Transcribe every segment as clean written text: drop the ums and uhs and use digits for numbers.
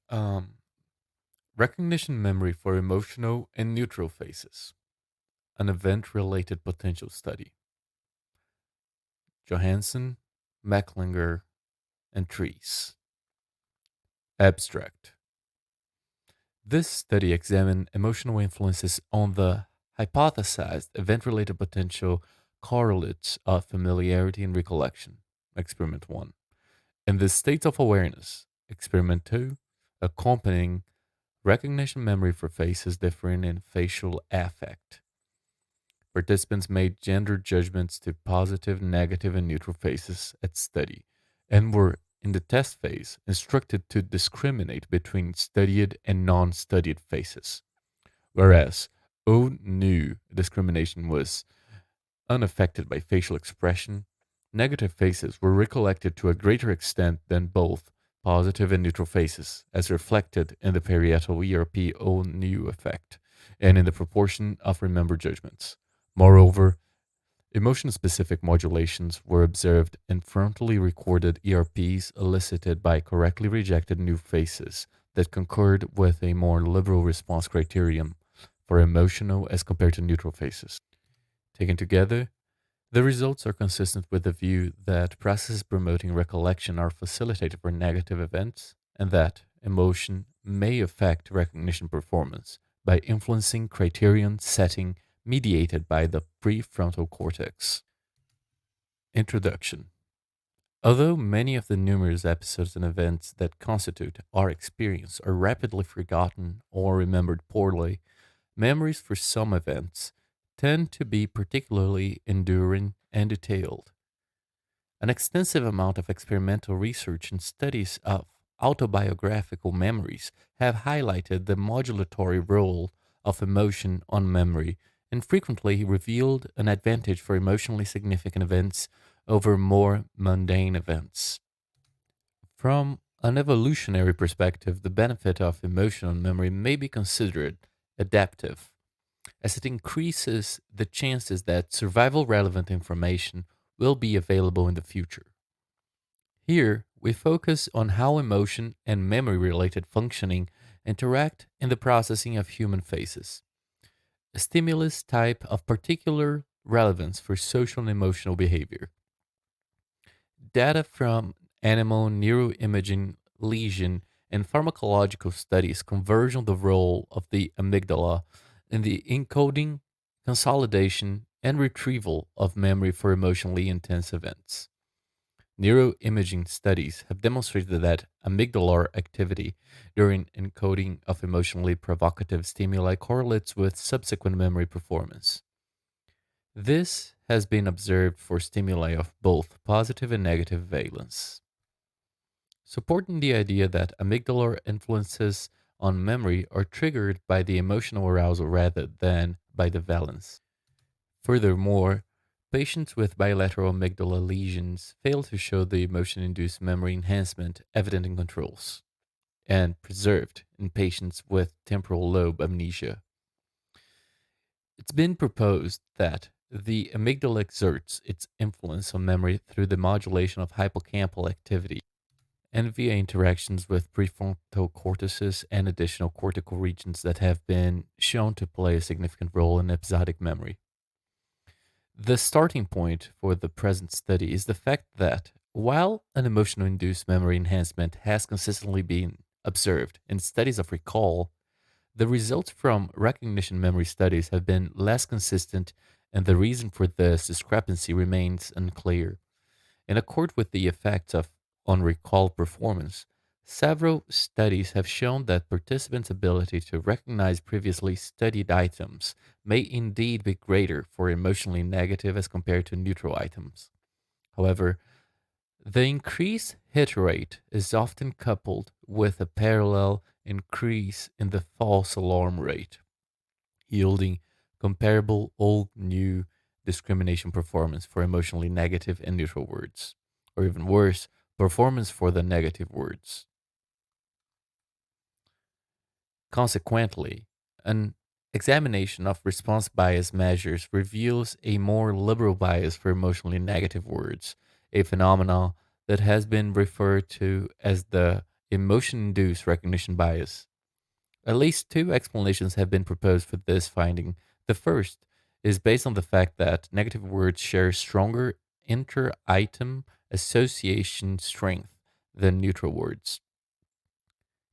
Um, Recognition memory for emotional and neutral phases, an event related potential study. Johansson, Mecklinger, and Trees. Abstract. This study examined emotional influences on the hypothesized event related potential correlates of familiarity and recollection. Experiment 1. In the states of awareness. Experiment 2. Accompanying recognition memory for faces differing in facial affect. Participants made gender judgments to positive, negative, and neutral faces at study and were, in the test phase, instructed to discriminate between studied and non studied faces. Whereas O knew discrimination was unaffected by facial expression, negative faces were recollected to a greater extent than both positive and neutral faces, as reflected in the parietal ERP O knew effect and in the proportion of remembered judgments. Moreover, emotion specific modulations were observed in frontally recorded ERPs elicited by correctly rejected new faces that concurred with a more liberal response criterion for emotional as compared to neutral faces. Taken together, the results are consistent with the view that processes promoting recollection are facilitated for negative events and that emotion may affect recognition performance by influencing criterion setting mediated by the prefrontal cortex. Introduction. Although many of the numerous episodes and events that constitute our experience are rapidly forgotten or remembered poorly, memories for some events tend to be particularly enduring and detailed. An extensive amount of experimental research and studies of autobiographical memories have highlighted the modulatory role of emotion on memory and frequently revealed an advantage for emotionally significant events over more mundane events. From an evolutionary perspective, the benefit of emotional memory may be considered adaptive, as it increases the chances that survival relevant information will be available in the future. Here, we focus on how emotion and memory related functioning interact in the processing of human faces, a stimulus type of particular relevance for social and emotional behavior. Data from animal neuroimaging lesion and pharmacological studies converge on the role of the amygdala in the encoding, consolidation, and retrieval of memory for emotionally intense events. Neuroimaging studies have demonstrated that amygdalar activity during encoding of emotionally provocative stimuli correlates with subsequent memory performance. This has been observed for stimuli of both positive and negative valence, supporting the idea that amygdalar influences on memory are triggered by the emotional arousal rather than by the valence. Furthermore, patients with bilateral amygdala lesions fail to show the emotion induced memory enhancement evident in controls and preserved in patients with temporal lobe amnesia. It's been proposed that the amygdala exerts its influence on memory through the modulation of hippocampal activity and via interactions with prefrontal cortices and additional cortical regions that have been shown to play a significant role in episodic memory. The starting point for the present study is the fact that while an emotional induced memory enhancement has consistently been observed in studies of recall, the results from recognition memory studies have been less consistent, and the reason for this discrepancy remains unclear. In accord with the effects of on recall performance, several studies have shown that participants' ability to recognize previously studied items may indeed be greater for emotionally negative as compared to neutral items. However, the increased hit rate is often coupled with a parallel increase in the false alarm rate, yielding comparable old new discrimination performance for emotionally negative and neutral words, or even worse, performance for the negative words. Consequently, an examination of response bias measures reveals a more liberal bias for emotionally negative words, a phenomenon that has been referred to as the emotion induced recognition bias. At least two explanations have been proposed for this finding. The first is based on the fact that negative words share stronger inter item association strength than neutral words.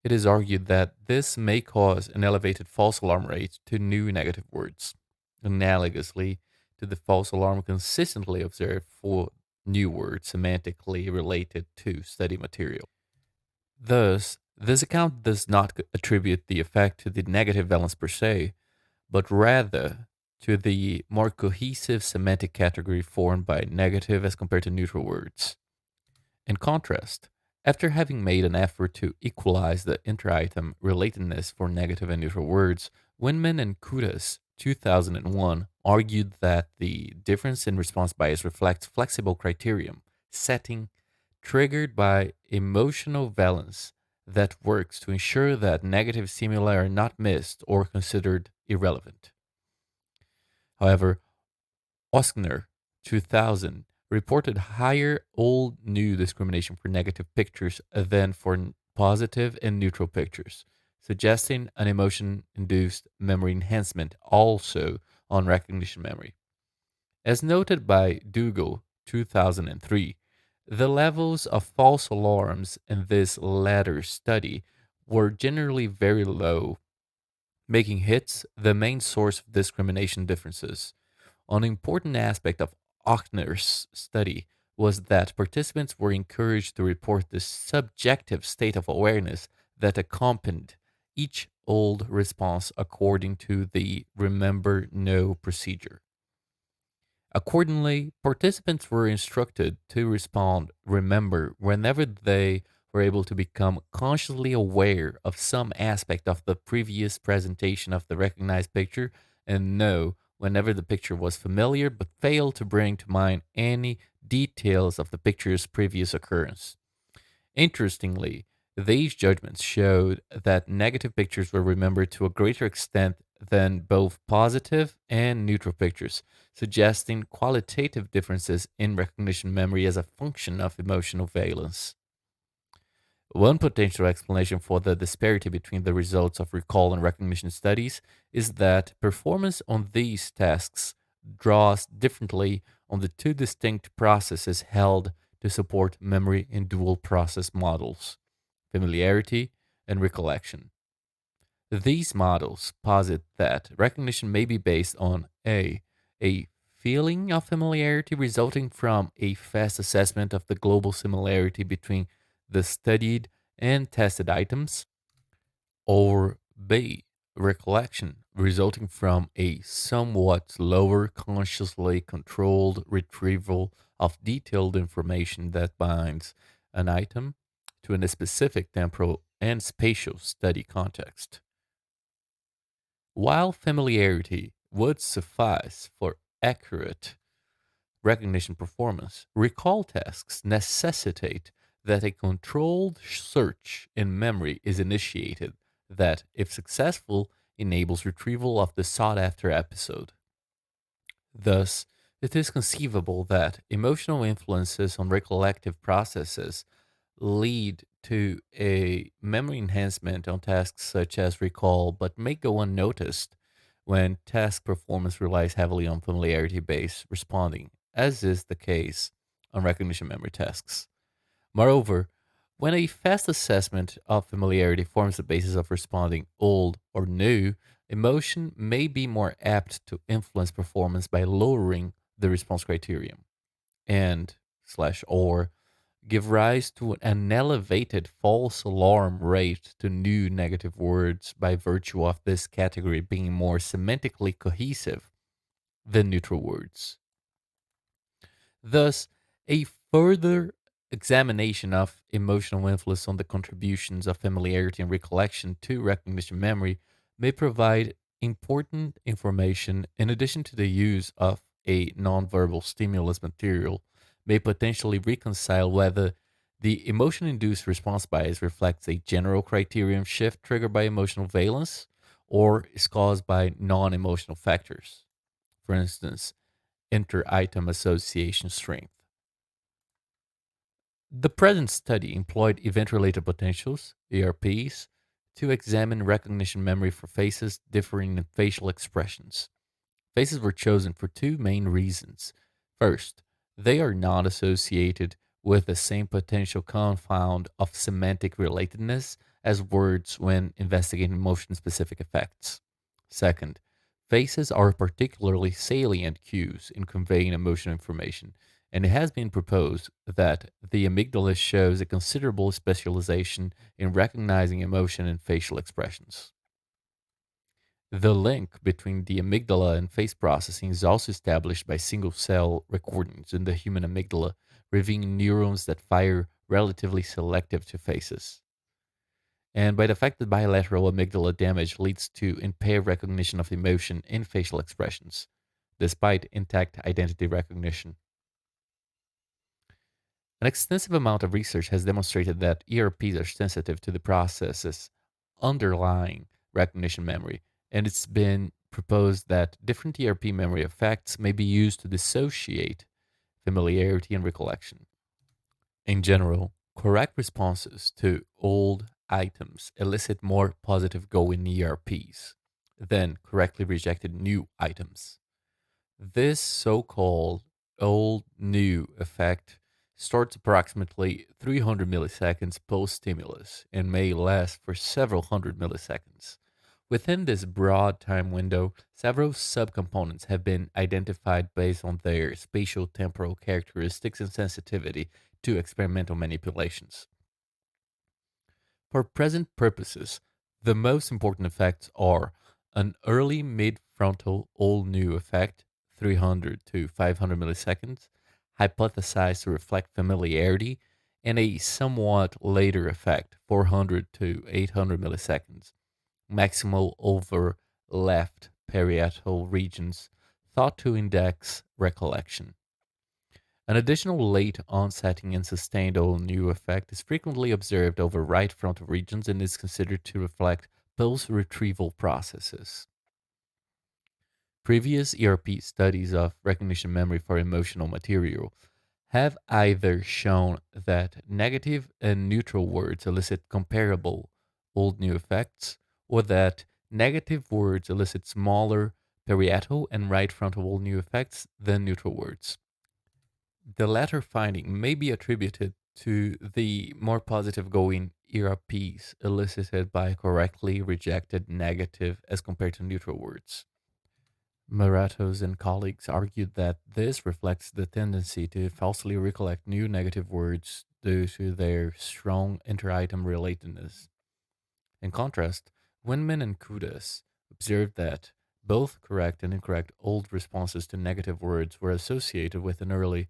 It is argued that this may cause an elevated false alarm rate to new negative words, analogously to the false alarm consistently observed for new words semantically related to study material. Thus, this account does not attribute the effect to the negative valence per se, but rather to the more cohesive semantic category formed by negative as compared to neutral words. In contrast, after having made an effort to equalize the inter-item relatedness for negative and neutral words, Winman and Kudas, 2001, argued that the difference in response bias reflects flexible criterion setting triggered by emotional valence that works to ensure that negative stimuli are not missed or considered irrelevant. However, Oskner, 2000, reported higher old new discrimination for negative pictures than for positive and neutral pictures, suggesting an emotion induced memory enhancement also on recognition memory. As noted by Dougal, 2003, the levels of false alarms in this latter study were generally very low, making hits the main source of discrimination differences. An important aspect of Ochner's study was that participants were encouraged to report the subjective state of awareness that accompanied each old response according to the remember no procedure. Accordingly, participants were instructed to respond remember whenever they were able to become consciously aware of some aspect of the previous presentation of the recognized picture, and no whenever the picture was familiar but failed to bring to mind any details of the picture's previous occurrence. Interestingly, these judgments showed that negative pictures were remembered to a greater extent than both positive and neutral pictures, suggesting qualitative differences in recognition memory as a function of emotional valence. One potential explanation for the disparity between the results of recall and recognition studies is that performance on these tasks draws differently on the two distinct processes held to support memory in dual process models: familiarity and recollection. These models posit that recognition may be based on a feeling of familiarity resulting from a fast assessment of the global similarity between the studied and tested items, or B, recollection resulting from a somewhat slower, consciously controlled retrieval of detailed information that binds an item to a specific temporal and spatial study context. While familiarity would suffice for accurate recognition performance, recall tasks necessitate that a controlled search in memory is initiated that, if successful, enables retrieval of the sought after episode. Thus, it is conceivable that emotional influences on recollective processes lead to a memory enhancement on tasks such as recall, but may go unnoticed when task performance relies heavily on familiarity based responding, as is the case on recognition memory tasks. Moreover, when a fast assessment of familiarity forms the basis of responding old or new, emotion may be more apt to influence performance by lowering the response criterion and slash or give rise to an elevated false alarm rate to new negative words by virtue of this category being more semantically cohesive than neutral words. Thus, a further examination of emotional influence on the contributions of familiarity and recollection to recognition memory may provide important information in addition to the use of a nonverbal stimulus material, may potentially reconcile whether the emotion induced response bias reflects a general criterion shift triggered by emotional valence or is caused by non emotional factors. For instance, inter item association strength. The present study employed event related potentials, ERPs, to examine recognition memory for faces differing in facial expressions. Faces were chosen for two main reasons. First, they are not associated with the same potential confound of semantic relatedness as words when investigating motion specific effects. Second, faces are particularly salient cues in conveying emotional information, and it has been proposed that the amygdala shows a considerable specialization in recognizing emotion in facial expressions. The link between the amygdala and face processing is also established by single cell recordings in the human amygdala, revealing neurons that fire relatively selective to faces, and by the fact that bilateral amygdala damage leads to impaired recognition of emotion in facial expressions, despite intact identity recognition. An extensive amount of research has demonstrated that ERPs are sensitive to the processes underlying recognition memory, and it's been proposed that different ERP memory effects may be used to dissociate familiarity and recollection. In general, correct responses to old items elicit more positive go in ERPs than correctly rejected new items. This so called old new effect starts approximately 300 milliseconds post stimulus and may last for several hundred milliseconds. Within this broad time window, several subcomponents have been identified based on their spatial temporal characteristics and sensitivity to experimental manipulations. For present purposes, the most important effects are an early mid frontal old new effect, 300 to 500 milliseconds, hypothesized to reflect familiarity, and a somewhat later effect, 400 to 800 milliseconds, maximal over left parietal regions, thought to index recollection. An additional late onsetting and sustained old new effect is frequently observed over right frontal regions and is considered to reflect post retrieval processes. Previous ERP studies of recognition memory for emotional material have either shown that negative and neutral words elicit comparable old new effects, or that negative words elicit smaller parietal and right frontal old new effects than neutral words. The latter finding may be attributed to the more positive going ERPs elicited by correctly rejected negative as compared to neutral words. Maratos and colleagues argued that this reflects the tendency to falsely recollect new negative words due to their strong inter-item relatedness. In contrast, Winman and Kudas observed that both correct and incorrect old responses to negative words were associated with an early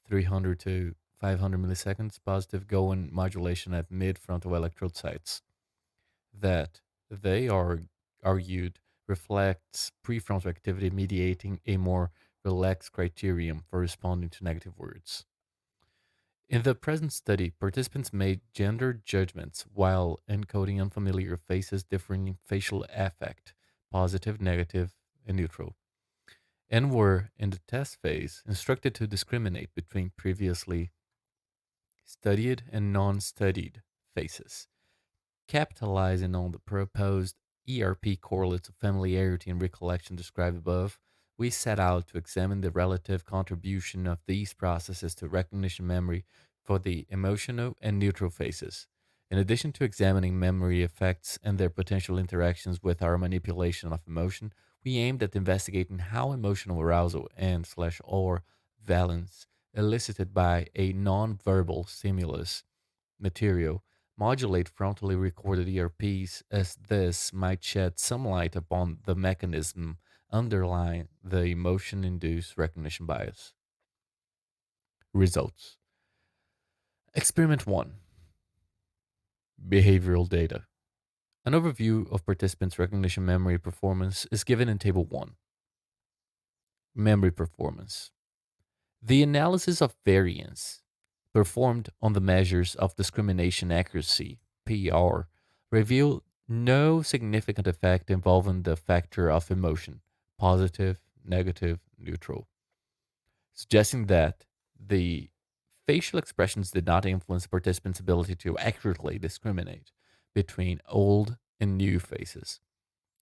300 to 500 milliseconds positive Gowan modulation at mid frontal electrode sites that they are argued reflects prefrontal activity mediating a more relaxed criterion for responding to negative words. In the present study, participants made gender judgments while encoding unfamiliar faces differing in facial affect, positive, negative, and neutral, and were, in the test phase, instructed to discriminate between previously studied and non studied faces. Capitalizing on the proposed ERP correlates of familiarity and recollection described above, we set out to examine the relative contribution of these processes to recognition memory for the emotional and neutral phases. In addition to examining memory effects and their potential interactions with our manipulation of emotion, we aimed at investigating how emotional arousal and slash or valence elicited by a non-verbal stimulus material modulate frontally recorded ERPs, as this might shed some light upon the mechanism underlying the emotion induced recognition bias. Results. Experiment 1. Behavioral data. An overview of participants' recognition memory performance is given in Table 1. Memory performance. The analysis of variance performed on the measures of discrimination accuracy, PR, revealed no significant effect involving the factor of emotion, positive, negative, neutral, suggesting that the facial expressions did not influence participants' ability to accurately discriminate between old and new faces.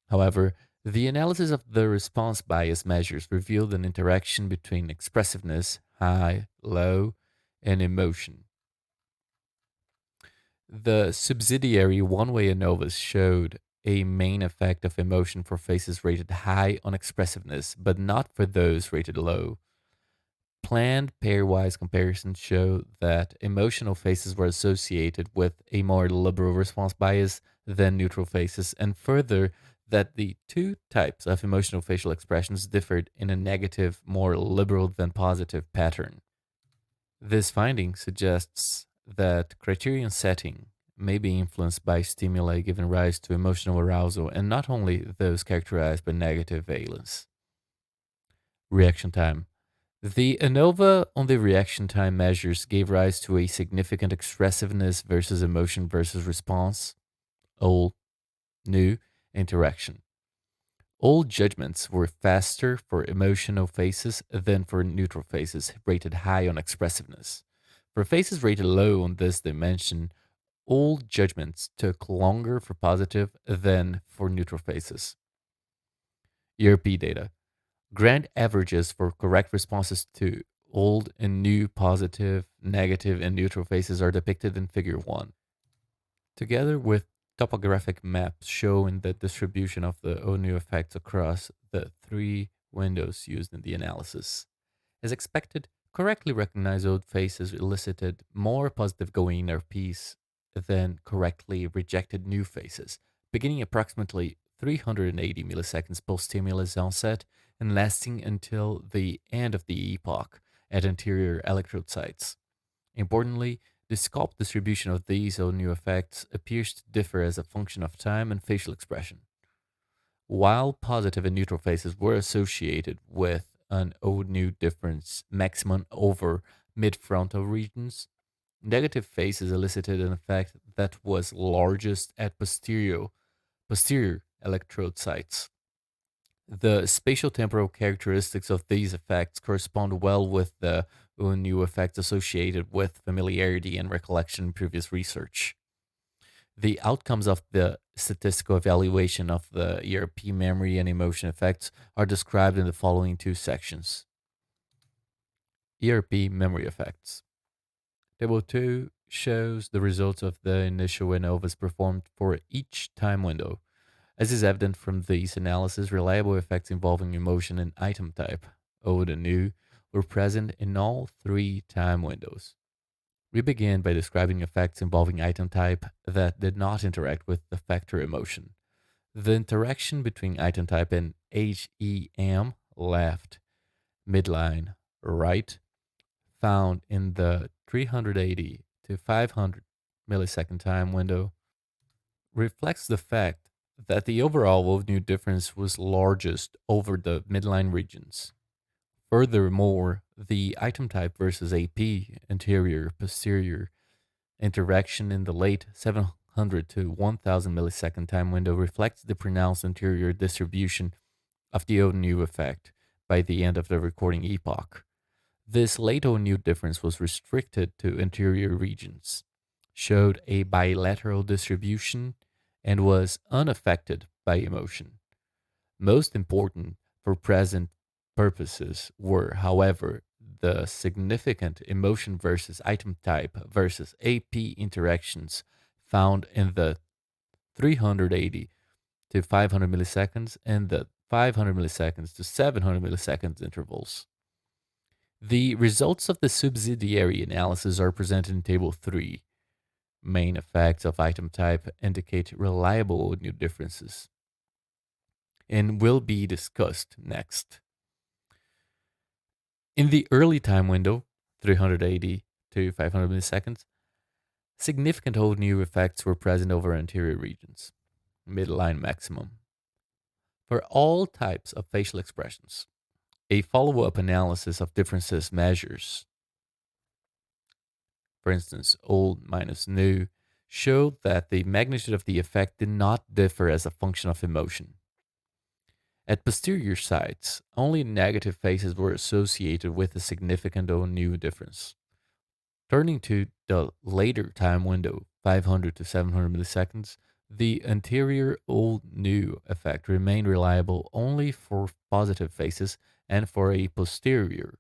However, the analysis of the response bias measures revealed an interaction between expressiveness, high, low, and emotion. The subsidiary one-way ANOVAs showed a main effect of emotion for faces rated high on expressiveness, but not for those rated low. Planned pairwise comparisons show that emotional faces were associated with a more liberal response bias than neutral faces, and further, that the two types of emotional facial expressions differed in a negative, more liberal than positive pattern. This finding suggests that criterion setting may be influenced by stimuli giving rise to emotional arousal and not only those characterized by negative valence. Reaction time. The ANOVA on the reaction time measures gave rise to a significant expressiveness versus emotion versus response, old, new interaction. Old judgments were faster for emotional faces than for neutral faces rated high on expressiveness. For faces rated low on this dimension, old judgments took longer for positive than for neutral faces. ERP data. Grand averages for correct responses to old and new positive, negative, and neutral faces are depicted in Figure 1, together with topographic maps showing the distribution of the old new effects across the three windows used in the analysis. As expected, correctly recognized old faces elicited more positive going RPs than correctly rejected new faces, beginning approximately 380 milliseconds post stimulus onset and lasting until the end of the epoch at anterior electrode sites. Importantly, the sculpt distribution of these old new effects appears to differ as a function of time and facial expression. While positive and neutral faces were associated with an old new difference maximum over mid-frontal regions, negative faces elicited an effect that was largest at posterior electrode sites. The spatial temporal characteristics of these effects correspond well with the new effects associated with familiarity and recollection in previous research. The outcomes of the statistical evaluation of the ERP memory and emotion effects are described in the following two sections. ERP memory effects. Table 2 shows the results of the initial ANOVAs performed for each time window. As is evident from these analyses, reliable effects involving emotion and item type, old and new, were present in all three time windows. We begin by describing effects involving item type that did not interact with the factor emotion. The interaction between item type and HEM, left, midline, right, found in the 380 to 500 millisecond time window, reflects the fact that the overall world new difference was largest over the midline regions. Furthermore, the item type versus AP, anterior, posterior, interaction in the late 700 to 1000 millisecond time window reflects the pronounced anterior distribution of the old new effect by the end of the recording epoch. This late old new difference was restricted to anterior regions, showed a bilateral distribution, and was unaffected by emotion. Most important for present purposes were, however, the significant emotion versus item type versus AP interactions found in the 380 to 500 milliseconds and the 500 milliseconds to 700 milliseconds intervals. The results of the subsidiary analysis are presented in Table 3. Main effects of item type indicate reliable new differences and will be discussed next. In the early time window, 380 to 500 milliseconds, significant old new effects were present over anterior regions, midline maximum. For all types of facial expressions, a follow up analysis of differences measures, for instance, old minus new, showed that the magnitude of the effect did not differ as a function of emotion. At posterior sites, only negative faces were associated with a significant or new difference. Turning to the later time window, 500 to 700 milliseconds, the anterior old new effect remained reliable only for positive phases, and for a posterior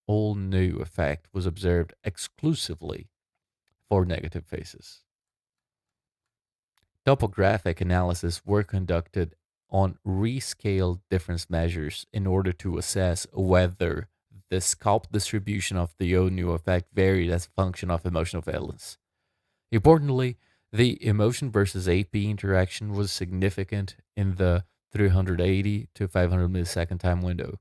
old new effect was observed exclusively for negative phases. Topographic analysis were conducted on rescale difference measures in order to assess whether the scalp distribution of the O-nu effect varied as a function of emotional valence. Importantly, the emotion versus AP interaction was significant in the 380 to 500 millisecond time window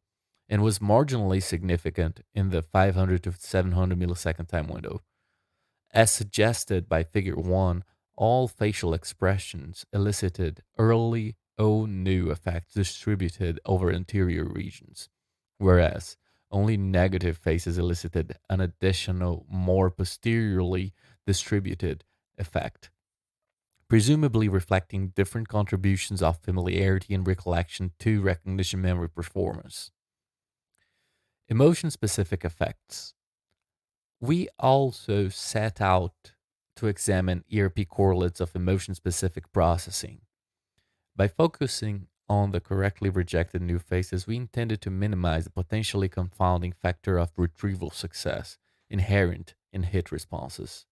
and was marginally significant in the 500 to 700 millisecond time window. As suggested by Figure 1, all facial expressions elicited early O nu effects distributed over anterior regions, whereas only negative faces elicited an additional, more posteriorly distributed effect, presumably reflecting different contributions of familiarity and recollection to recognition memory performance. Emotion specific effects. We also set out to examine ERP correlates of emotion specific processing. By focusing on the correctly rejected new faces, we intended to minimize the potentially confounding factor of retrieval success inherent in hit responses.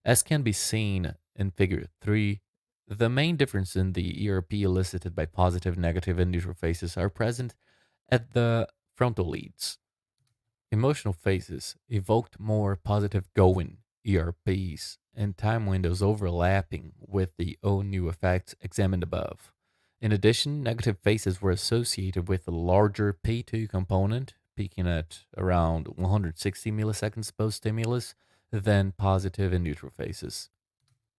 As can be seen in Figure 3, the main difference in the ERP elicited by positive, negative, and neutral faces are present at the frontal leads. Emotional phases evoked more positive going ERPs and time windows overlapping with the O new effects examined above. In addition, negative phases were associated with a larger P2 component, peaking at around 160 milliseconds post stimulus, than positive and neutral phases.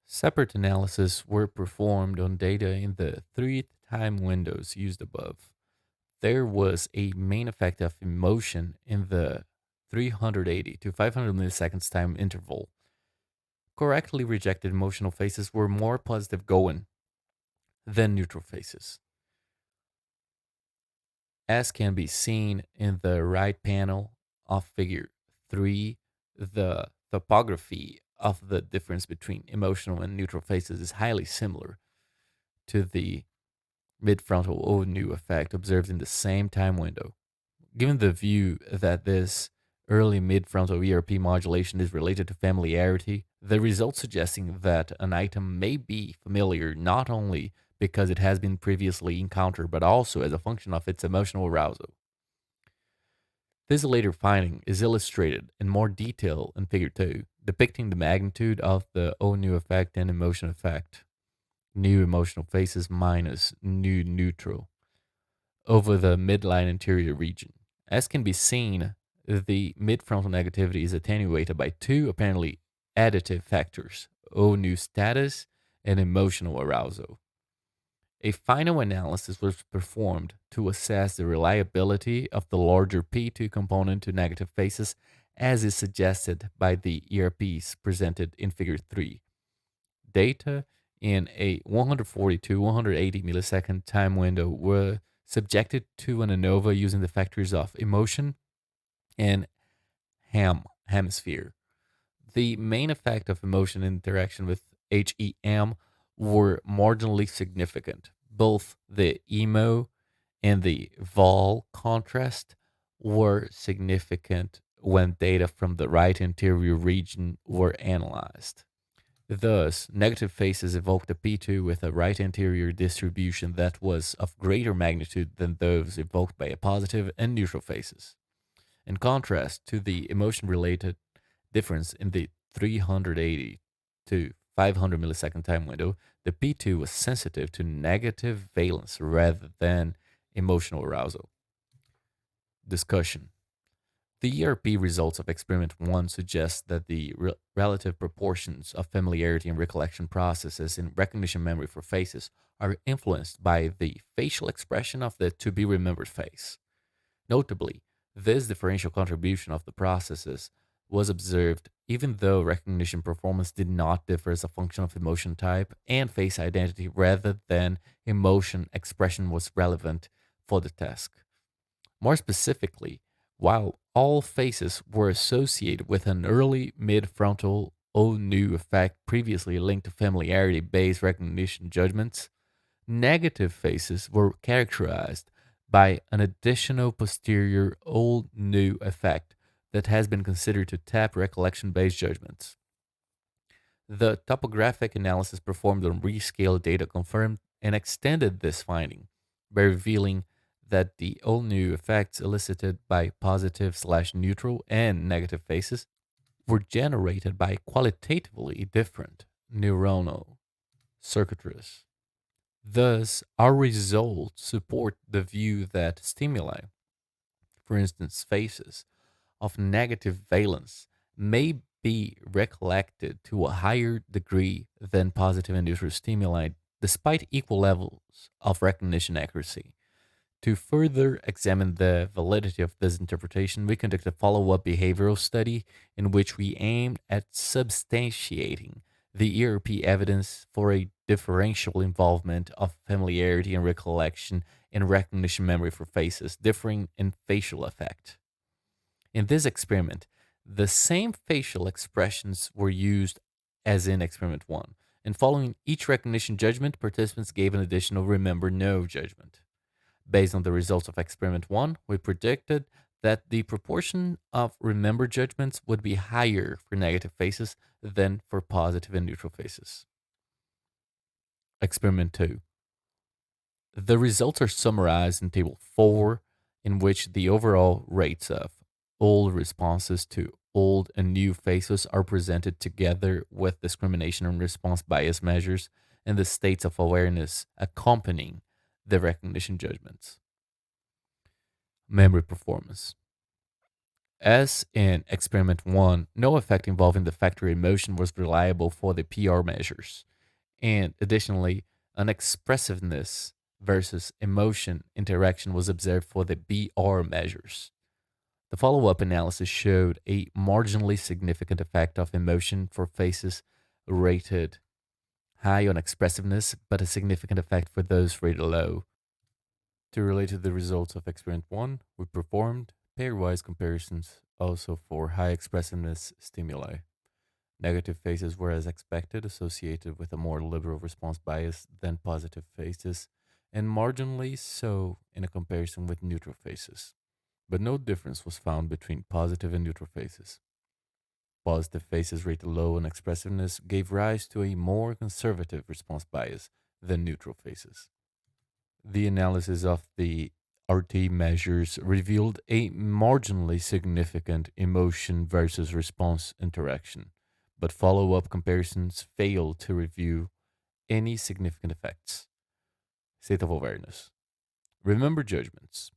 Separate analyses were performed on data in the three time windows used above. There was a main effect of emotion in the 380 to 500 milliseconds time interval. Correctly rejected emotional phases were more positive going than neutral phases. As can be seen in the right panel of figure 3, the topography of the difference between emotional and neutral phases is highly similar to the midfrontal O nu effect observed in the same time window. Given the view that this early mid-frontal ERP modulation is related to familiarity, the results suggesting that an item may be familiar not only because it has been previously encountered, but also as a function of its emotional arousal. This later finding is illustrated in more detail in Figure 2, depicting the magnitude of the O nu effect and emotion effect. New emotional phases minus new neutral over the midline anterior region. As can be seen, the midfrontal negativity is attenuated by two apparently additive factors: O nu status and emotional arousal. A final analysis was performed to assess the reliability of the larger P2 component to negative phases, as is suggested by the ERPs presented in Figure 3. Data in a 140 to 180 millisecond time window were subjected to an ANOVA using the factors of emotion and hemisphere. The main effect of emotion interaction with HEM were marginally significant. Both the emo and the vol contrast were significant when data from the right anterior region were analyzed. Thus, negative faces evoked a P2 with a right anterior distribution that was of greater magnitude than those evoked by a positive and neutral faces. In contrast to the emotion related difference in the 380 to 500 millisecond time window, the P2 was sensitive to negative valence rather than emotional arousal. Discussion. The ERP results of experiment 1 suggest that the relative proportions of familiarity and recollection processes in recognition memory for faces are influenced by the facial expression of the to be remembered face. Notably, this differential contribution of the processes was observed even though recognition performance did not differ as a function of emotion type and face identity rather than emotion expression was relevant for the task. More specifically, While all faces were associated with an early mid-frontal O nu effect previously linked to familiarity-based recognition judgments, negative faces were characterized by an additional posterior old new effect that has been considered to tap recollection based judgments. The topographic analysis performed on rescale data confirmed and extended this finding by revealing that the old new effects elicited by positive slash neutral and negative faces were generated by qualitatively different neuronal circuitries. Thus, our results support the view that stimuli, for instance, faces, of negative valence may be recollected to a higher degree than positive and neutral stimuli, despite equal levels of recognition accuracy. To further examine the validity of this interpretation, we conducted a follow up behavioral study in which we aimed at substantiating the ERP evidence for a differential involvement of familiarity and recollection in recognition memory for faces, differing in facial effect. In this experiment, the same facial expressions were used as in experiment 1, and following each recognition judgment, participants gave an additional remember no judgment. Based on the results of experiment 1, we predicted that the proportion of remember judgments would be higher for negative faces than for positive and neutral faces. Experiment 2. The results are summarized in Table 4, in which the overall rates of old responses to old and new faces are presented together with discrimination and response bias measures and the states of awareness accompanying the recognition judgments. Memory performance. As in experiment 1, no effect involving the factor emotion was reliable for the PR measures. And additionally, an expressiveness versus emotion interaction was observed for the BR measures. The follow up analysis showed a marginally significant effect of emotion for faces rated high on expressiveness, but a significant effect for those rated low. To relate to the results of experiment 1, we performed pairwise comparisons also for high expressiveness stimuli. Negative faces were, as expected, associated with a more liberal response bias than positive faces, and marginally so in a comparison with neutral faces. But no difference was found between positive and neutral faces. Positive faces rated low in expressiveness gave rise to a more conservative response bias than neutral faces. The analysis of the RT measures revealed a marginally significant emotion versus response interaction, but follow up comparisons failed to review any significant effects. State of awareness. Remember judgments.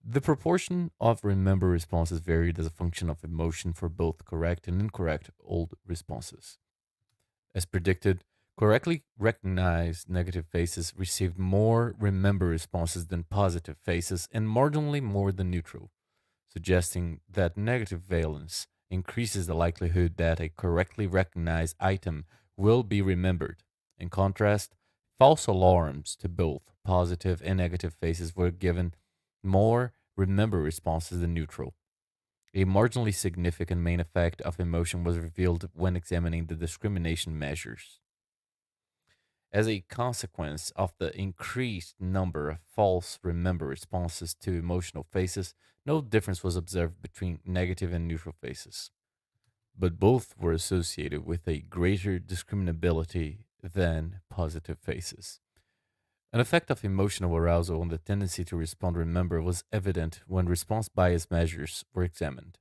The proportion of remember responses varied as a function of emotion for both correct and incorrect old responses. As predicted, correctly recognized negative faces received more remember responses than positive faces and marginally more than neutral, suggesting that negative valence increases the likelihood that a correctly recognized item will be remembered. In contrast, false alarms to both positive and negative faces were given more remember responses than neutral. A marginally significant main effect of emotion was revealed when examining the discrimination measures. As a consequence of the increased number of false remember responses to emotional faces, no difference was observed between negative and neutral faces, but both were associated with a greater discriminability than positive faces. An effect of emotional arousal on the tendency to respond remember was evident when response bias measures were examined.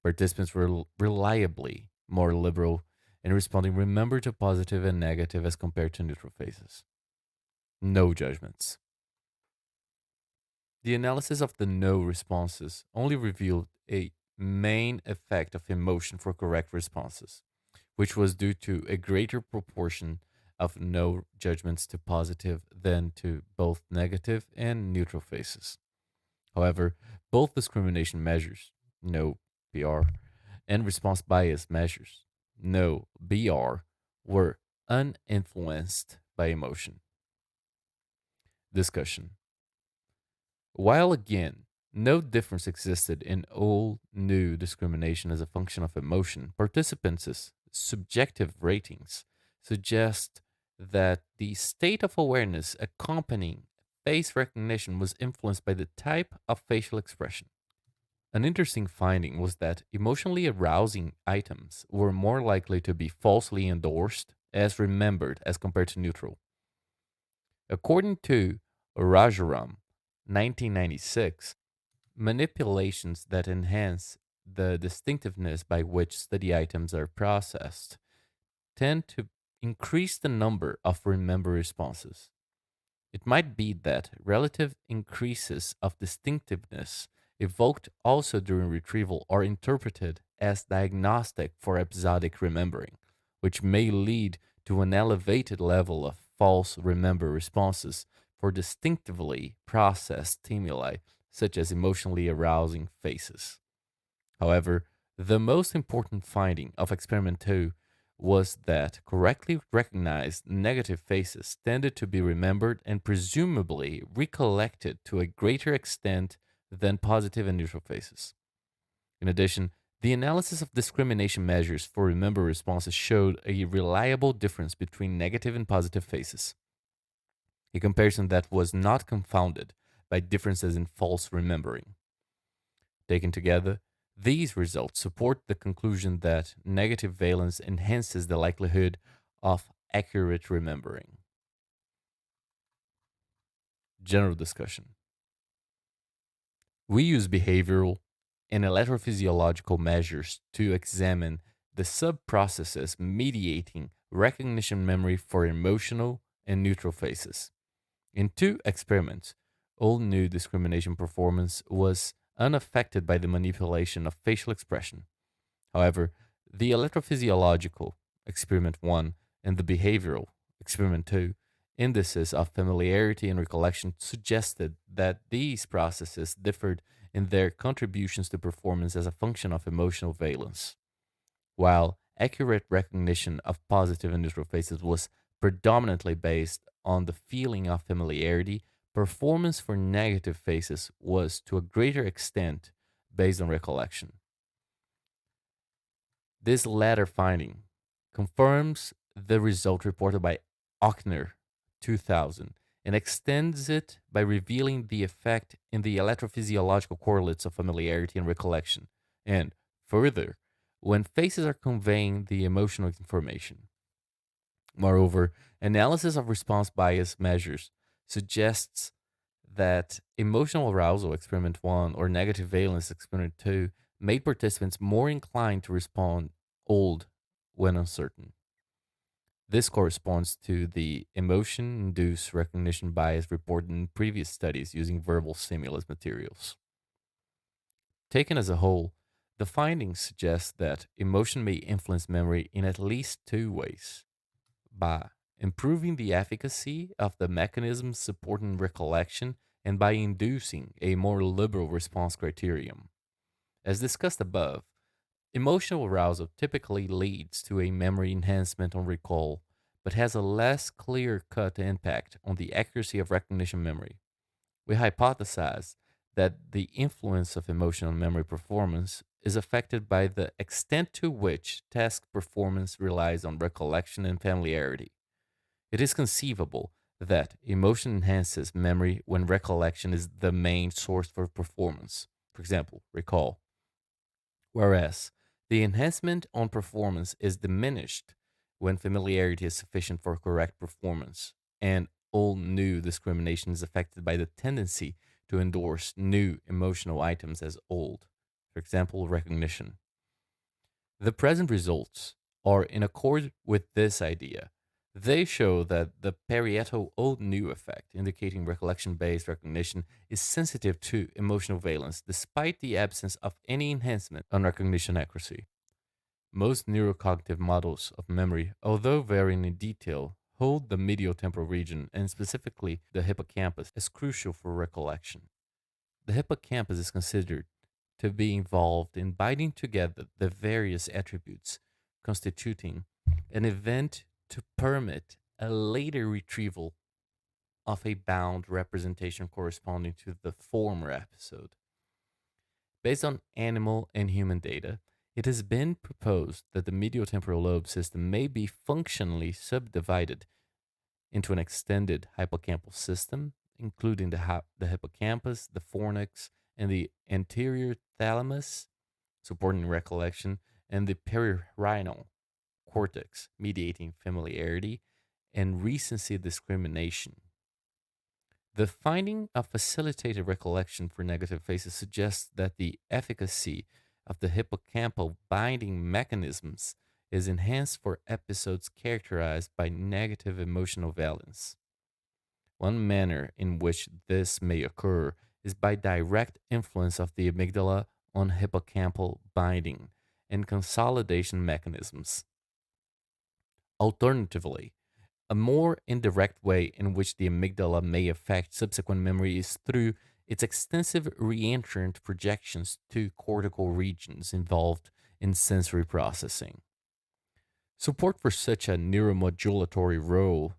Participants were reliably more liberal in responding remember to positive and negative as compared to neutral faces. No judgments. The analysis of the no responses only revealed a main effect of emotion for correct responses, which was due to a greater proportion of no judgments to positive than to both negative and neutral faces. However, both discrimination measures, no PR, and response bias measures, no BR, were uninfluenced by emotion. Discussion. While again, No difference existed in old new discrimination as a function of emotion. Participants' subjective ratings suggest that the state of awareness accompanying face recognition was influenced by the type of facial expression. An interesting finding was that emotionally arousing items were more likely to be falsely endorsed as remembered as compared to neutral. According to Rajaram, 1996, manipulations that enhance the distinctiveness by which study items are processed tend to increase the number of remember responses. It might be that relative increases of distinctiveness evoked also during retrieval are interpreted as diagnostic for episodic remembering, which may lead to an elevated level of false remember responses for distinctively processed stimuli, such as emotionally arousing faces. However, the most important finding of experiment 2 was that correctly recognized negative faces tended to be remembered and presumably recollected to a greater extent than positive and neutral faces. In addition, the analysis of discrimination measures for remember responses showed a reliable difference between negative and positive faces, a comparison that was not confounded by differences in false remembering. Taken together, these results support the conclusion that negative valence enhances the likelihood of accurate remembering. General discussion. We use behavioral and electrophysiological measures to examine the sub-processes mediating recognition memory for emotional and neutral faces. In two experiments, all new discrimination performance was unaffected by the manipulation of facial expression. However, the electrophysiological, experiment 1, and the behavioral, experiment 2, indices of familiarity and recollection suggested that these processes differed in their contributions to performance as a function of emotional valence. While accurate recognition of positive and neutral faces was predominantly based on the feeling of familiarity, performance for negative faces was to a greater extent based on recollection. This latter finding confirms the result reported by Ochner 2000 and extends it by revealing the effect in the electrophysiological correlates of familiarity and recollection. And further, when faces are conveying the emotional information. Moreover, analysis of response bias measures suggests that emotional arousal experiment 1 or negative valence experiment 2 made participants more inclined to respond old when uncertain. This corresponds to the emotion induced recognition bias reported in previous studies using verbal stimulus materials. Taken as a whole, the findings suggest that emotion may influence memory in at least two ways: by improving the efficacy of the mechanisms supporting recollection and by inducing a more liberal response criterion. As discussed above, emotional arousal typically leads to a memory enhancement on recall, but has a less clear cut impact on the accuracy of recognition memory. We hypothesize that the influence of emotional memory performance is affected by the extent to which task performance relies on recollection and familiarity. It is conceivable that emotion enhances memory when recollection is the main source for performance. For example, recall. Whereas the enhancement on performance is diminished when familiarity is sufficient for correct performance, and all new discrimination is affected by the tendency to endorse new emotional items as old. For example, recognition. The present results are in accord with this idea. They show that the Pareto old new effect, indicating recollection based recognition, is sensitive to emotional valence despite the absence of any enhancement on recognition accuracy. Most neurocognitive models of memory, although varying in detail, hold the medial temporal region and specifically the hippocampus as crucial for recollection. The hippocampus is considered to be involved in binding together the various attributes constituting an event to permit a later retrieval of a bound representation corresponding to the former episode. Based on animal and human data, it has been proposed that the medial temporal lobe system may be functionally subdivided into an extended hippocampal system, including the hippocampus, the fornix, and the anterior thalamus, supporting recollection, and the perirhinal cortex, mediating familiarity and recency discrimination. The finding of facilitated recollection for negative faces suggests that the efficacy of the hippocampal binding mechanisms is enhanced for episodes characterized by negative emotional valence. One manner in which this may occur is by direct influence of the amygdala on hippocampal binding and consolidation mechanisms. Alternatively, a more indirect way in which the amygdala may affect subsequent memory is through its extensive reentrant projections to cortical regions involved in sensory processing. Support for such a neuromodulatory role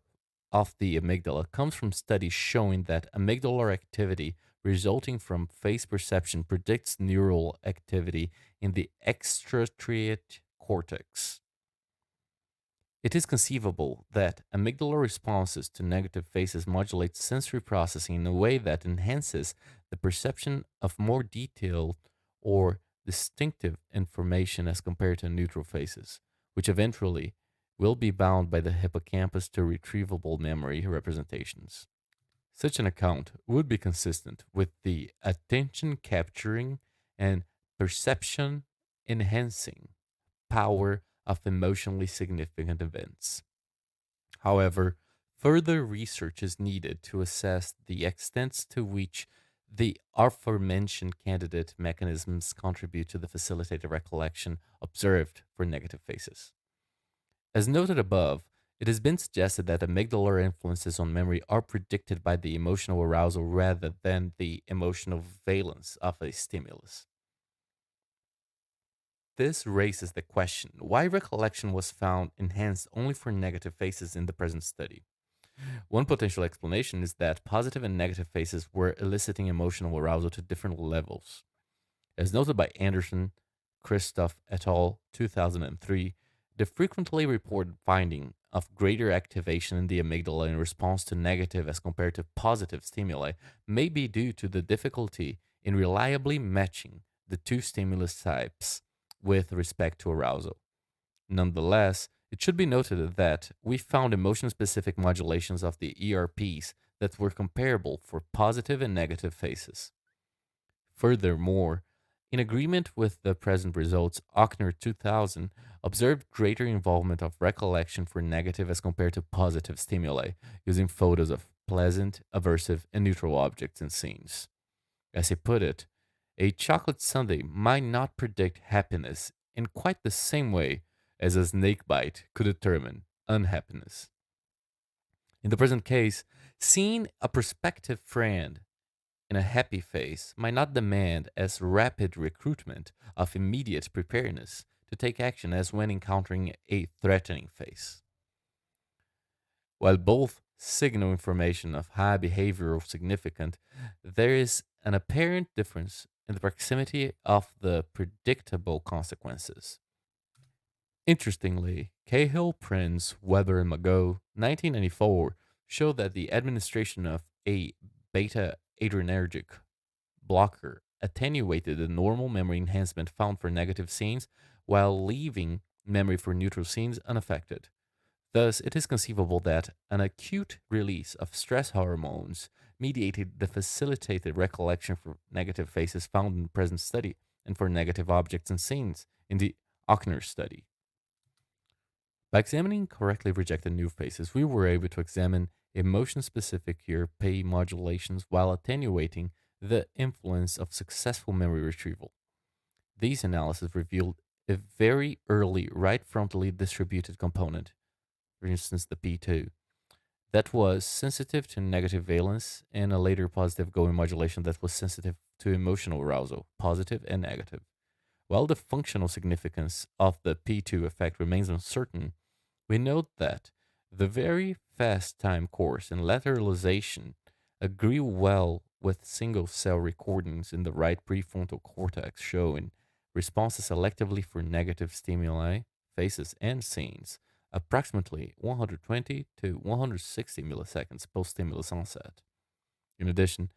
of the amygdala comes from studies showing that amygdalar activity resulting from face perception predicts neural activity in the extrastriate cortex. It is conceivable that amygdala responses to negative faces modulate sensory processing in a way that enhances the perception of more detailed or distinctive information as compared to neutral faces, which eventually will be bound by the hippocampus to retrievable memory representations. Such an account would be consistent with the attention capturing and perception enhancing power of emotionally significant events. However, further research is needed to assess the extent to which the aforementioned candidate mechanisms contribute to the facilitated recollection observed for negative faces. As noted above, it has been suggested that amygdalar influences on memory are predicted by the emotional arousal rather than the emotional valence of a stimulus. This raises the question why recollection was found enhanced only for negative faces in the present study. One potential explanation is that positive and negative faces were eliciting emotional arousal to different levels. As noted by Anderson, Christoph et al., 2003, the frequently reported finding of greater activation in the amygdala in response to negative as compared to positive stimuli may be due to the difficulty in reliably matching the two stimulus types with respect to arousal. Nonetheless, it should be noted that we found emotion specific modulations of the ERPs that were comparable for positive and negative faces. Furthermore, in agreement with the present results, Ochner 2000 observed greater involvement of recollection for negative as compared to positive stimuli, using photos of pleasant, aversive, and neutral objects and scenes. As he put it, a chocolate sundae might not predict happiness in quite the same way as a snake bite could determine unhappiness. In the present case, seeing a prospective friend in a happy face might not demand as rapid recruitment of immediate preparedness to take action as when encountering a threatening face. While both signal information of high behavioral significance, there is an apparent difference in the proximity of the predictable consequences. Interestingly, Cahill, Prince, Weber, and Magot, 1994, showed that the administration of a beta adrenergic blocker attenuated the normal memory enhancement found for negative scenes while leaving memory for neutral scenes unaffected. Thus, it is conceivable that an acute release of stress hormones mediated the facilitated recollection for negative faces found in the present study and for negative objects and scenes in the Ochner study. By examining correctly rejected new faces, we were able to examine emotion specific ERP modulations while attenuating the influence of successful memory retrieval. These analyses revealed a very early right frontally distributed component, for instance, the P2, that was sensitive to negative valence, and a later positive going modulation that was sensitive to emotional arousal, positive and negative. While the functional significance of the P2 effect remains uncertain, we note that the very fast time course and lateralization agree well with single cell recordings in the right prefrontal cortex showing responses selectively for negative stimuli, faces, and scenes, approximately 120 to 160 milliseconds post stimulus onset. In addition,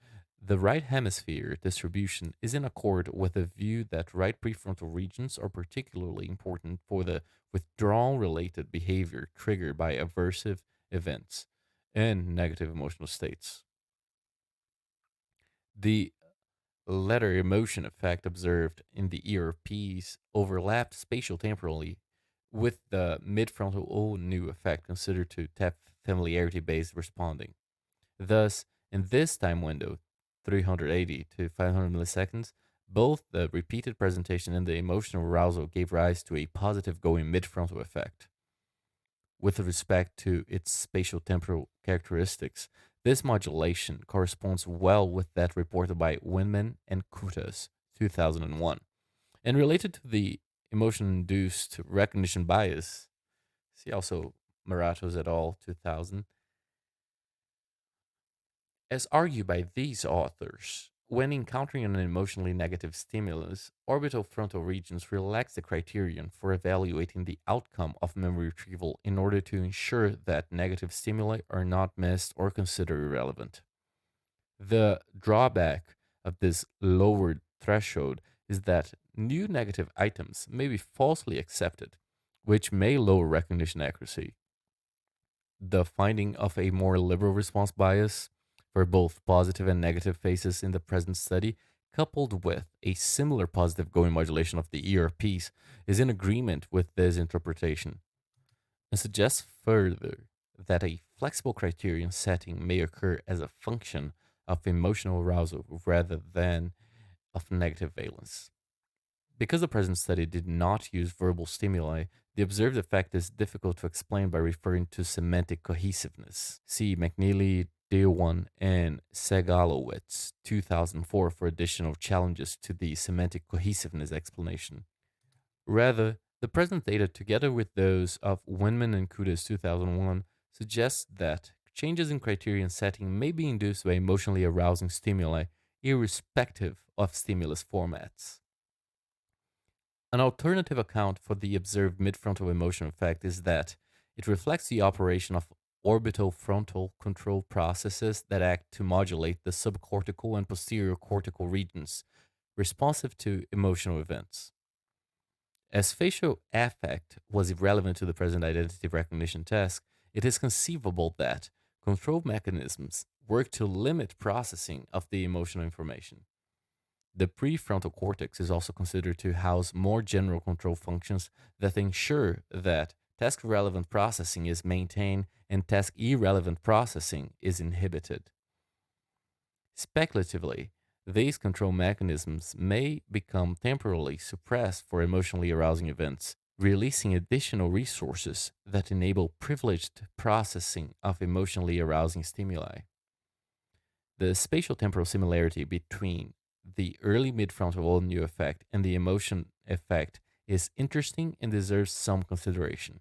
the right hemisphere distribution is in accord with the view that right prefrontal regions are particularly important for the withdrawal related behavior triggered by aversive events and negative emotional states. The latter emotion effect observed in the ERPs overlapped spatial temporally with the midfrontal O new effect considered to tap familiarity based responding. Thus, in this time window, 380 to 500 milliseconds, both the repeated presentation and the emotional arousal gave rise to a positive going midfrontal effect. With respect to its spatial temporal characteristics, this modulation corresponds well with that reported by Winman and Kutas, 2001. And related to the emotion induced recognition bias, see also Maratos et al., 2000, as argued by these authors, when encountering an emotionally negative stimulus, orbital frontal regions relax the criterion for evaluating the outcome of memory retrieval in order to ensure that negative stimuli are not missed or considered irrelevant. The drawback of this lowered threshold is that new negative items may be falsely accepted, which may lower recognition accuracy. The finding of a more liberal response bias for both positive and negative faces in the present study, coupled with a similar positive going modulation of the ERPs, is in agreement with this interpretation and suggests further that a flexible criterion setting may occur as a function of emotional arousal rather than of negative valence. Because the present study did not use verbal stimuli, the observed effect is difficult to explain by referring to semantic cohesiveness. See McNeely, Dewan, and Segalowitz, 2004, for additional challenges to the semantic cohesiveness explanation. Rather, the present data, together with those of Winman and Kudas, 2001, suggests that changes in criterion setting may be induced by emotionally arousing stimuli, irrespective of stimulus formats. An alternative account for the observed midfrontal emotion effect is that it reflects the operation of orbital frontal control processes that act to modulate the subcortical and posterior cortical regions responsive to emotional events. As facial affect was irrelevant to the present identity recognition task, it is conceivable that control mechanisms work to limit processing of the emotional information. The prefrontal cortex is also considered to house more general control functions that ensure that task relevant processing is maintained and task irrelevant processing is inhibited. Speculatively, these control mechanisms may become temporarily suppressed for emotionally arousing events, releasing additional resources that enable privileged processing of emotionally arousing stimuli. The spatial temporal similarity between the early midfrontal Olnu effect and the emotion effect is interesting and deserves some consideration.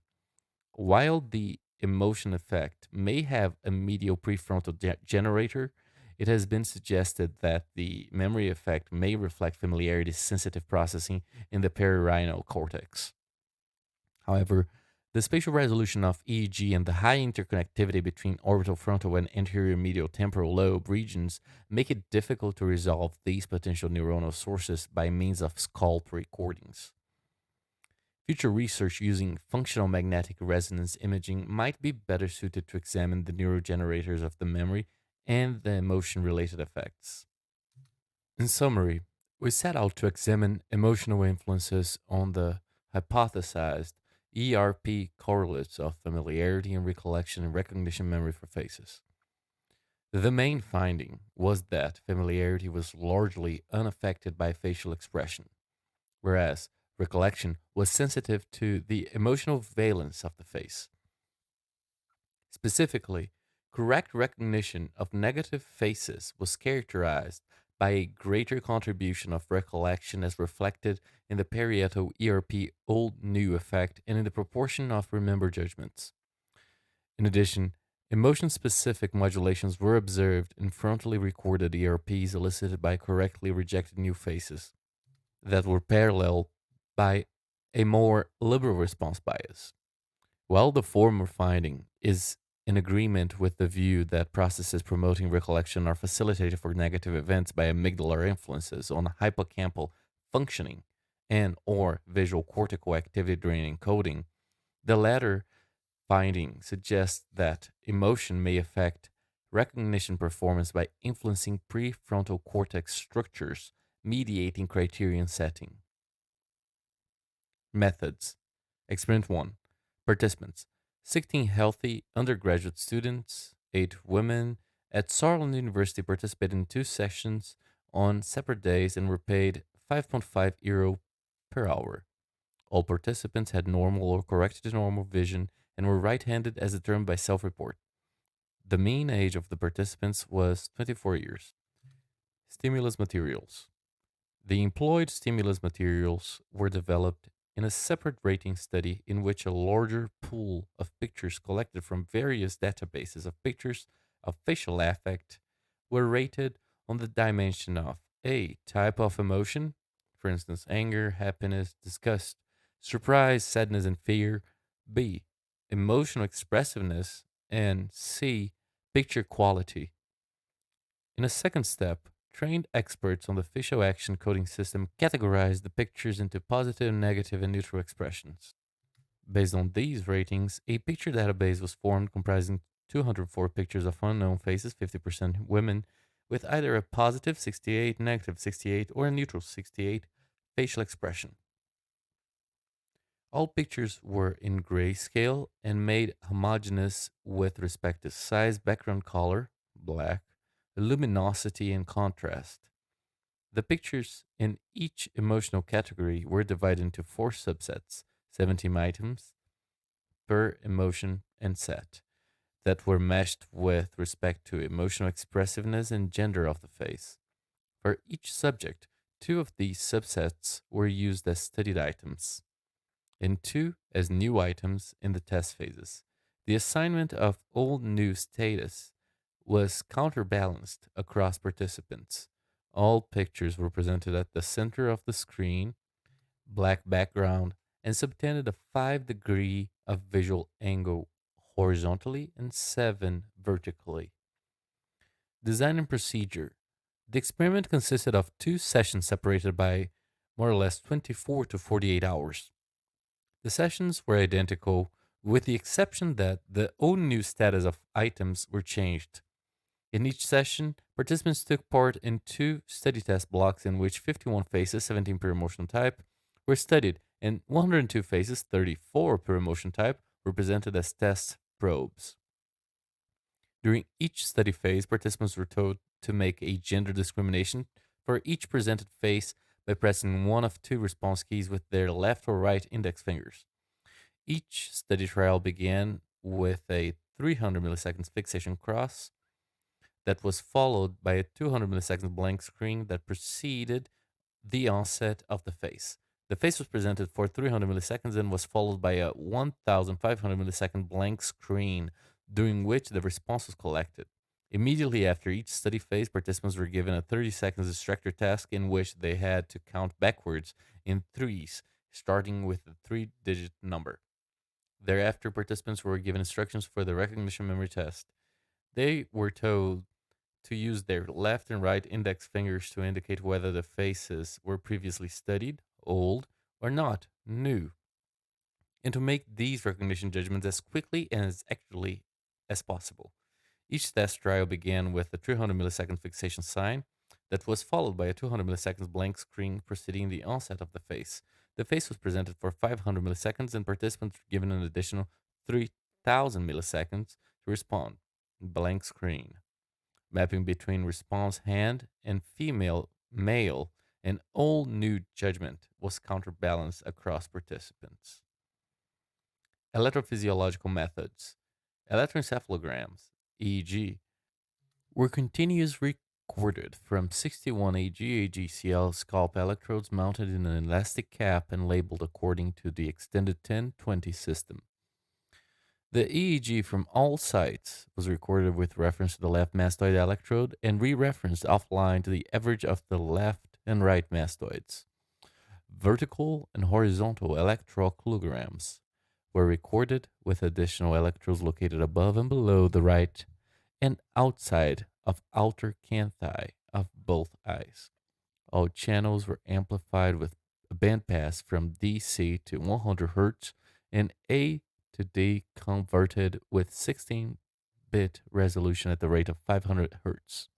While the emotion effect may have a medial prefrontal generator, it has been suggested that the memory effect may reflect familiarity sensitive processing in the perirhinal cortex. However, the spatial resolution of EEG and the high interconnectivity between orbital frontal and anterior medial temporal lobe regions make it difficult to resolve these potential neuronal sources by means of scalp recordings. Future research using functional magnetic resonance imaging might be better suited to examine the neurogenerators of the memory and the emotion related effects. In summary, we set out to examine emotional influences on the hypothesized ERP correlates of familiarity and recollection and recognition memory for faces. The main finding was that familiarity was largely unaffected by facial expression, whereas recollection was sensitive to the emotional valence of the face. Specifically, correct recognition of negative faces was characterized by a greater contribution of recollection as reflected in the parietal ERP old new effect and in the proportion of remember judgments. In addition, Emotion specific modulations were observed in frontally recorded ERPs elicited by correctly rejected new faces that were paralleled by a more liberal response bias. While the former finding is in agreement with the view that processes promoting recollection are facilitated for negative events by amygdalar influences on hippocampal functioning and or visual cortical activity during encoding, the latter finding suggests that emotion may affect recognition performance by influencing prefrontal cortex structures, mediating criterion setting. Methods. Experiment 1. Participants: 16 healthy undergraduate students, 8 women at Saarland University participated in 2 sessions on separate days and were paid €5.5 per hour. All participants had normal or corrected to normal vision and were right handed as determined by self report. The mean age of the participants was 24 years. Stimulus materials. The employed stimulus materials were developed in a separate rating study in which a larger pool of pictures collected from various databases of pictures of facial affect were rated on the dimension of A. Type of emotion, for instance, anger, happiness, disgust, surprise, sadness, and fear, B. Emotional expressiveness, and C. Picture quality. In a second step, trained experts on the facial action coding system categorized the pictures into positive, negative, and neutral expressions. Based on these ratings, a picture database was formed comprising 204 pictures of unknown faces, 50% women, with either a positive 68, negative 68, or a neutral 68 facial expression. All pictures were in grayscale and made homogeneous with respect to size, background color, black, luminosity, and contrast. The pictures in each emotional category were divided into 4 subsets, 17 items per emotion and set, that were meshed with respect to emotional expressiveness and gender of the face. For each subject, 2 of these subsets were used as studied items and 2 as new items in the test phases. The assignment of old new status was counterbalanced across participants. All pictures were presented at the center of the screen, black background, and subtended a 5 degree of visual angle horizontally and 7 vertically. Design and procedure. The experiment consisted of 2 sessions separated by more or less 24 to 48 hours. The sessions were identical, with the exception that the old new status of items were changed. In each session, participants took part in 2 study test blocks in which 51 faces, 17 per emotion type, were studied, and 102 faces, 34 per emotion type, were presented as test probes. During each study phase, participants were told to make a gender discrimination for each presented face by pressing one of 2 response keys with their left or right index fingers. Each study trial began with a 300 milliseconds fixation cross that was followed by a 200 milliseconds blank screen that preceded the onset of the face. The face was presented for 300 milliseconds and was followed by a 1500 millisecond blank screen during which the response was collected. Immediately after each study phase, participants were given a 30 seconds distractor task in which they had to count backwards in threes, starting with a 3-digit number. Thereafter, participants were given instructions for the recognition memory test. They were told to use their left and right index fingers to indicate whether the faces were previously studied, old, or not, new, and to make these recognition judgments as quickly and as accurately as possible. Each test trial began with a 300 millisecond fixation sign that was followed by a 200 milliseconds blank screen preceding the onset of the face. The face was presented for 500 milliseconds, and participants were given an additional 3,000 milliseconds to respond. Blank screen. Mapping between response hand and female male, an all new judgment was counterbalanced across participants. Electrophysiological methods. Electroencephalograms, EEG, were continuously recorded from 61 AGAGCL scalp electrodes mounted in an elastic cap and labeled according to the extended 10-20 system. The EEG from all sites was recorded with reference to the left mastoid electrode and re-referenced offline to the average of the left and right mastoids. Vertical and horizontal electrocardiograms were recorded with additional electrodes located above and below the right and outside of outer canthi of both eyes. All channels were amplified with a bandpass from DC to 100 Hz and A to D converted with 16-bit resolution at the rate of 500 Hz.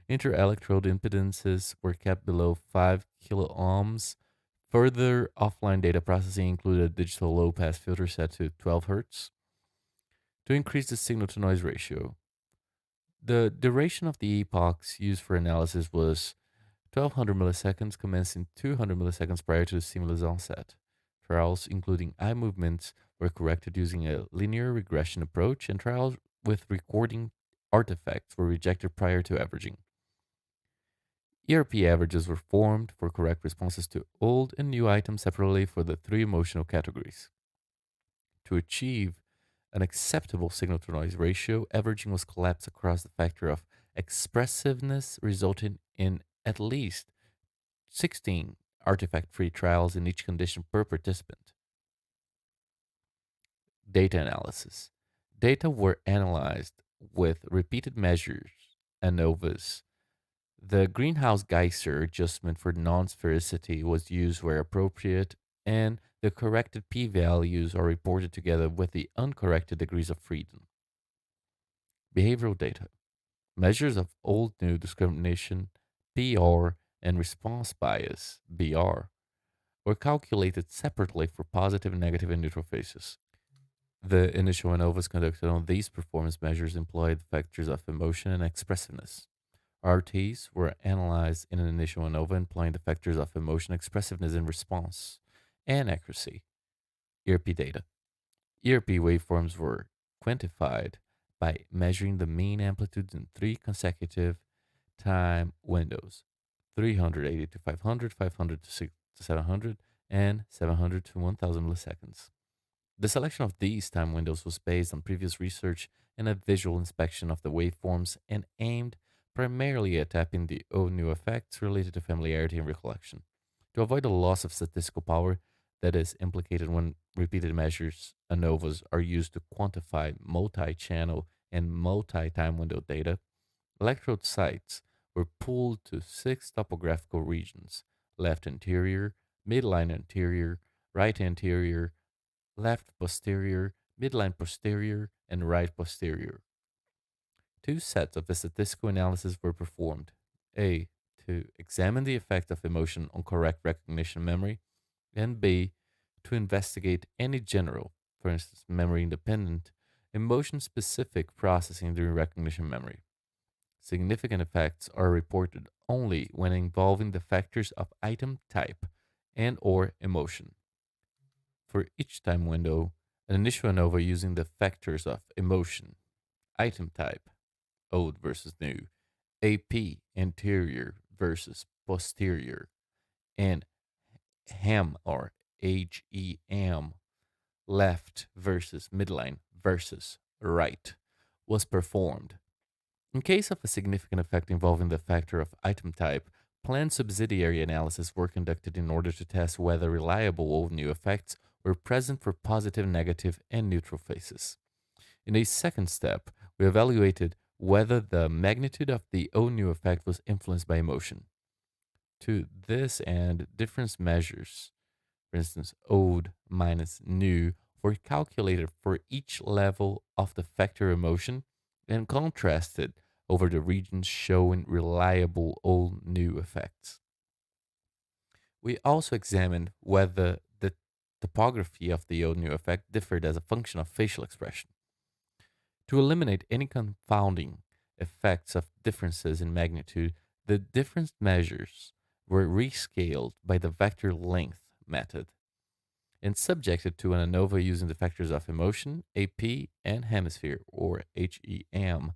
Inter-electrode impedances were kept below 5 kiloohms. Further offline data processing included a digital low-pass filter set to 12 Hz to increase the signal-to-noise ratio. The duration of the epochs used for analysis was 1200 milliseconds, commencing 200 milliseconds prior to the stimulus onset. Trials including eye movements were corrected using a linear regression approach, and trials with recording artifacts were rejected prior to averaging. ERP averages were formed for correct responses to old and new items separately for the three emotional categories. To achieve an acceptable signal to noise ratio, averaging was collapsed across the factor of expressiveness, resulting in at least 16 artifact free trials in each condition per participant. Data analysis. Data were analyzed with repeated measures, ANOVAs. The greenhouse Geiser adjustment for non sphericity was used where appropriate, and the corrected p values are reported together with the uncorrected degrees of freedom. Behavioral data. Measures of old new discrimination, PR, and response bias, BR, were calculated separately for positive, negative, and neutral phases. The initial ANOVAs conducted on these performance measures employed factors of emotion and expressiveness. RTs were analyzed in an initial ANOVA employing the factors of emotion, expressiveness, and response, and accuracy. ERP data. ERP waveforms were quantified by measuring the mean amplitudes in three consecutive time windows: 380 to 500, 500 to 700, and 700 to 1000 milliseconds. The selection of these time windows was based on previous research and a visual inspection of the waveforms and aimed primarily at tapping the new effects related to familiarity and recollection. To avoid the loss of statistical power that is implicated when repeated measures ANOVAs are used to quantify multi-channel and multi-time window data, electrode sites were pooled to six topographical regions: left anterior, midline anterior, right anterior, left posterior, midline posterior, and right posterior. Two sets of the statistical analysis were performed: A, to examine the effect of emotion on correct recognition memory, and B, to investigate any general, for instance, memory independent, emotion specific processing during recognition memory. Significant effects are reported only when involving the factors of item type and or emotion. For each time window, an initial ANOVA using the factors of emotion, item type, old versus new, AP, anterior versus posterior, and HEM or HEM, left versus midline versus right, was performed. In case of a significant effect involving the factor of item type, planned subsidiary analysis were conducted in order to test whether reliable old new effects were present for positive, negative, and neutral phases. In a second step, we evaluated whether the magnitude of the old new effect was influenced by emotion. To this end, difference measures, for instance, old minus new, were calculated for each level of the factor emotion and contrasted over the regions showing reliable old new effects. We also examined whether the topography of the old new effect differed as a function of facial expression. To eliminate any confounding effects of differences in magnitude, the difference measures were rescaled by the vector length method and subjected to an ANOVA using the factors of emotion, AP, and hemisphere, or HEM,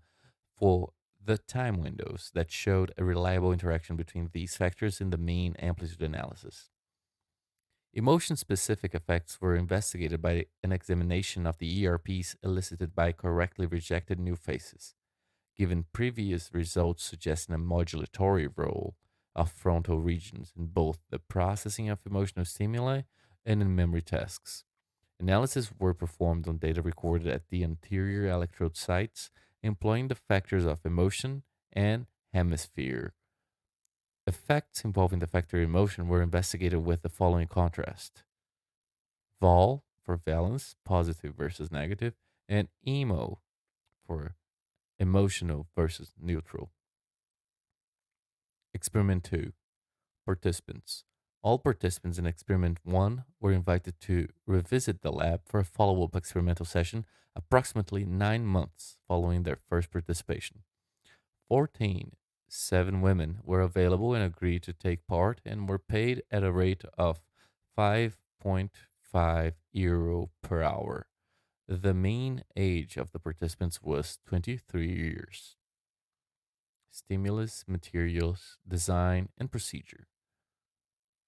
for the time windows that showed a reliable interaction between these factors in the mean amplitude analysis. Emotion specific effects were investigated by an examination of the ERPs elicited by correctly rejected new faces, given previous results suggesting a modulatory role of frontal regions in both the processing of emotional stimuli and in memory tasks. Analyses were performed on data recorded at the anterior electrode sites, employing the factors of emotion and hemisphere. Effects involving the factor emotion were investigated with the following contrast: Vol for valence, positive versus negative, and emo for emotional versus neutral. Experiment 2: Participants. All participants in experiment 1 were invited to revisit the lab for a follow up experimental session approximately 9 months following their first participation. 14, 7 women were available and agreed to take part and were paid at a rate of 5.5 euro per hour. The mean age of the participants was 23 years. Stimulus, materials, design, and procedure.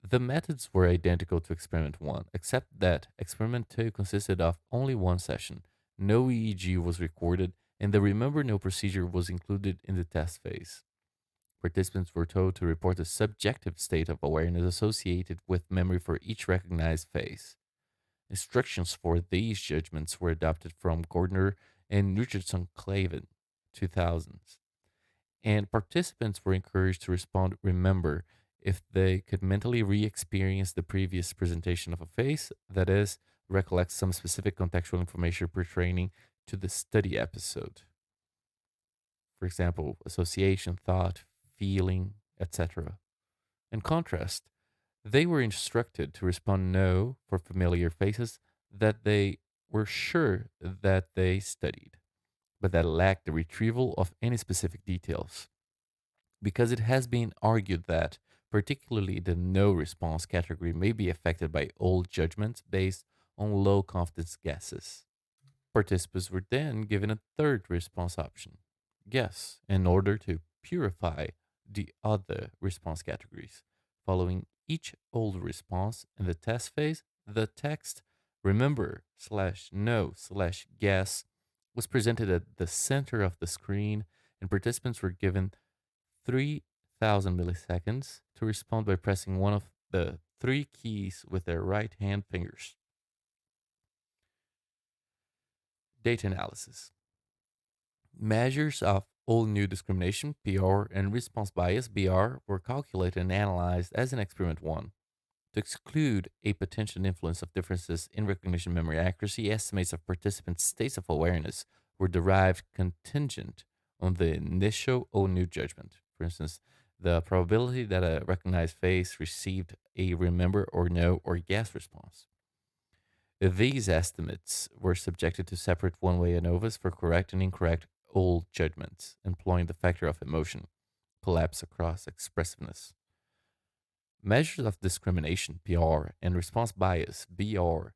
The methods were identical to experiment 1, except that experiment 2 consisted of only one session. No EEG was recorded, and the remember no procedure was included in the test phase. Participants were told to report a subjective state of awareness associated with memory for each recognized phase. Instructions for these judgments were adopted from Gardner and Richardson Clavin, 2000s, and participants were encouraged to respond remember if they could mentally re-experience the previous presentation of a phase, that is, recollect some specific contextual information pertaining to the study episode. For example, association, thought, feeling, etc. In contrast, they were instructed to respond no for familiar faces that they were sure that they studied, but that lacked the retrieval of any specific details. Because it has been argued that, particularly the no response category, may be affected by old judgments based on low confidence guesses. Participants were then given a third response option: guess, in order to purify the other response categories. Following each old response in the test phase, the text remember slash no slash guess was presented at the center of the screen, and participants were given 3,000 milliseconds to respond by pressing one of the three keys with their right hand fingers. Data analysis. Measures of old new discrimination, PR, and response bias, BR, were calculated and analyzed as in experiment 1. To exclude a potential influence of differences in recognition memory accuracy, estimates of participants' states of awareness were derived contingent on the initial old new judgment. For instance, the probability that a recognized face received a remember or no or yes response. These estimates were subjected to separate one-way ANOVAs for correct and incorrect old judgments, employing the factor of emotion, collapse across expressiveness. Measures of discrimination, PR, and response bias, BR,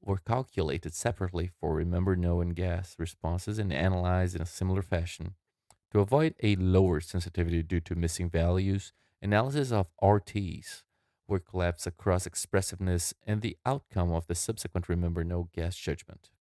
were calculated separately for remember, know, and guess responses and analyzed in a similar fashion. To avoid a lower sensitivity due to missing values, analysis of RTs were collapsed across expressiveness and the outcome of the subsequent remember, know, guess judgment.